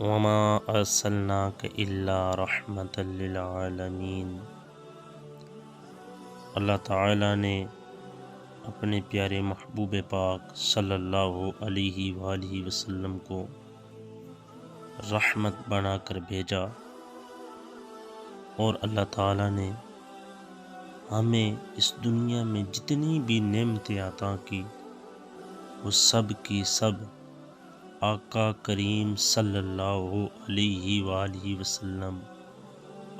وما ارسلناک الا رحمتا للعالمین۔ اللہ تعالیٰ نے اپنے پیارے محبوب پاک صلی اللہ علیہ وآلہ وسلم کو رحمت بنا کر بھیجا، اور اللہ تعالیٰ نے ہمیں اس دنیا میں جتنی بھی نعمتیں عطا کی وہ سب کی سب آقا کریم صلی اللہ علیہ وآلہ وسلم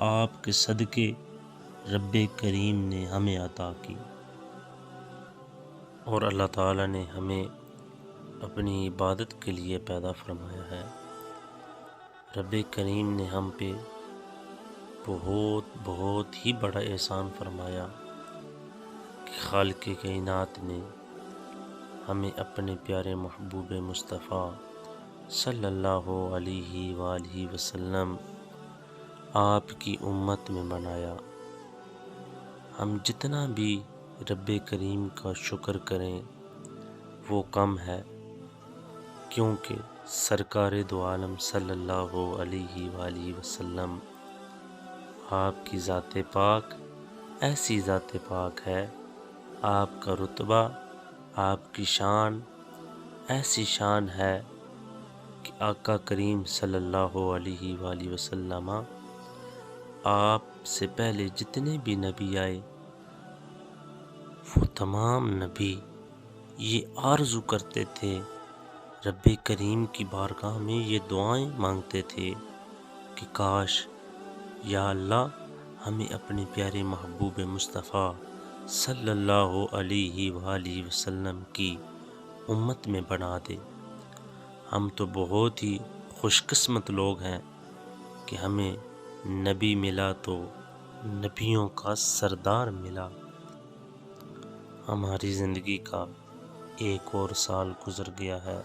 آپ کے صدقے رب کریم نے ہمیں عطا کی۔ اور اللہ تعالیٰ نے ہمیں اپنی عبادت کے لیے پیدا فرمایا ہے۔ رب کریم نے ہم پہ بہت ہی بڑا احسان فرمایا کہ خالق کائنات نے ہمیں اپنے پیارے محبوب مصطفیٰ صلی اللہ علیہ وآلہ وسلم آپ کی امت میں بنایا۔ ہم جتنا بھی رب کریم کا شکر کریں وہ کم ہے، کیونکہ سرکار دو عالم صلی اللہ علیہ وآلہ وسلم آپ کی ذات پاک ایسی ذات پاک ہے، آپ کا رتبہ، آپ کی شان ایسی شان ہے کہ آقا کریم صلی اللہ علیہ وآلہ وسلم آپ سے پہلے جتنے بھی نبی آئے وہ تمام نبی یہ آرزو کرتے تھے، رب کریم کی بارگاہ میں یہ دعائیں مانگتے تھے کہ کاش یا اللہ ہمیں اپنے پیارے محبوب مصطفیٰ صلی اللہ علیہ وآلہ وسلم کی امت میں بنا دے۔ ہم تو بہت ہی خوش قسمت لوگ ہیں کہ ہمیں نبی ملا تو نبیوں کا سردار ملا۔ ہماری زندگی کا ایک اور سال گزر گیا ہے،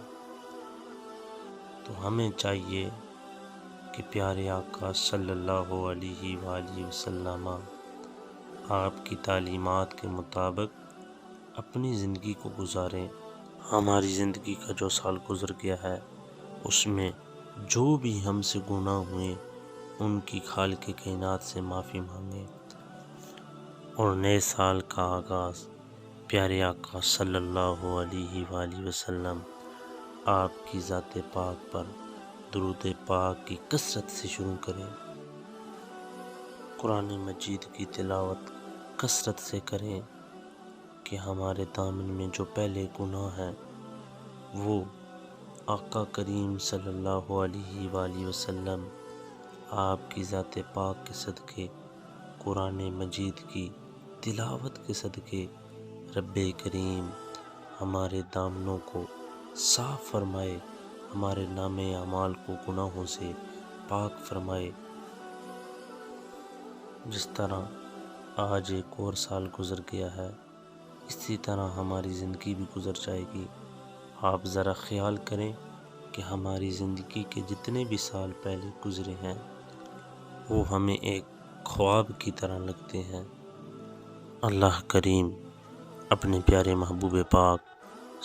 تو ہمیں چاہیے کہ پیارے آقا صلی اللہ علیہ وآلہ وسلم آپ کی تعلیمات کے مطابق اپنی زندگی کو گزاریں۔ ہماری زندگی کا جو سال گزر گیا ہے اس میں جو بھی ہم سے گناہ ہوئے ان کی خالق کائنات سے معافی مانگیں، اور نئے سال کا آغاز پیارے آقا صلی اللہ علیہ وآلہ وسلم آپ کی ذات پاک پر درود پاک کی کثرت سے شروع کریں۔ قرآن مجید کی تلاوت کثرت سے کریں کہ ہمارے دامن میں جو پہلے گناہ ہیں وہ آقا کریم صلی اللہ علیہ وآلہ وسلم آپ کی ذات پاک کے صدقے، قرآن مجید کی تلاوت کے صدقے رب کریم ہمارے دامنوں کو صاف فرمائے، ہمارے نام اعمال کو گناہوں سے پاک فرمائے۔ جس طرح آج ایک اور سال گزر گیا ہے اسی طرح ہماری زندگی بھی گزر جائے گی۔ آپ ذرا خیال کریں کہ ہماری زندگی کے جتنے بھی سال پہلے گزرے ہیں وہ ہمیں ایک خواب کی طرح لگتے ہیں۔ اللہ کریم اپنے پیارے محبوب پاک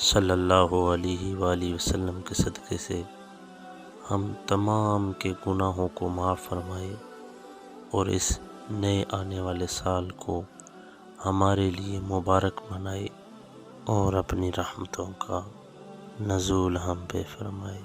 صلی اللہ علیہ وآلہ وسلم کے صدقے سے ہم تمام کے گناہوں کو معاف فرمائے، اور اس نئے آنے والے سال کو ہمارے لیے مبارک بنائے، اور اپنی رحمتوں کا نزول ہم پہ فرمائے۔